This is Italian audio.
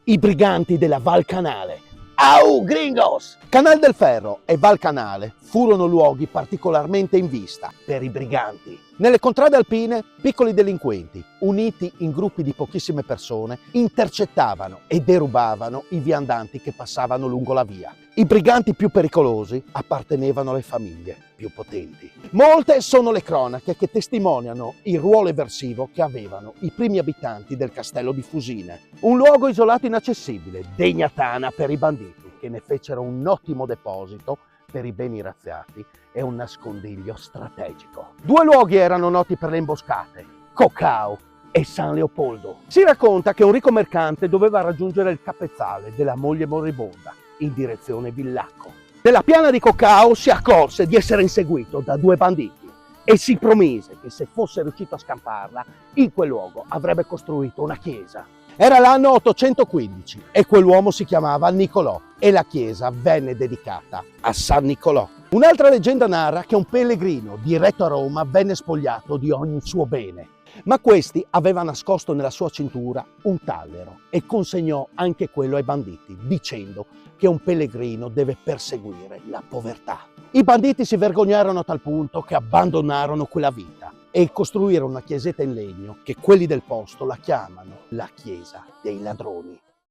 i briganti della Val Canale. Au, gringos! Canal del Ferro e Val Canale furono luoghi particolarmente in vista per i briganti. Nelle contrade alpine, piccoli delinquenti, uniti in gruppi di pochissime persone, intercettavano e derubavano i viandanti che passavano lungo la via. I briganti più pericolosi appartenevano alle famiglie più potenti. Molte sono le cronache che testimoniano il ruolo eversivo che avevano i primi abitanti del castello di Fusine, un luogo isolato inaccessibile, degna tana per i banditi, che ne fecero un ottimo deposito per i beni razziati e un nascondiglio strategico. Due luoghi erano noti per le imboscate: Cocao e San Leopoldo. Si racconta che un ricco mercante doveva raggiungere il capezzale della moglie moribonda in direzione Villacco. Nella piana di Cocao si accorse di essere inseguito da due banditi e si promise che se fosse riuscito a scamparla, in quel luogo avrebbe costruito una chiesa. Era l'anno 815 e quell'uomo si chiamava Nicolò e la chiesa venne dedicata a San Nicolò. Un'altra leggenda narra che un pellegrino diretto a Roma venne spogliato di ogni suo bene, ma questi aveva nascosto nella sua cintura un tallero e consegnò anche quello ai banditi, dicendo che un pellegrino deve perseguire la povertà. I banditi si vergognarono a tal punto che abbandonarono quella vita e costruirono una chiesetta in legno che quelli del posto la chiamano la chiesa dei ladroni.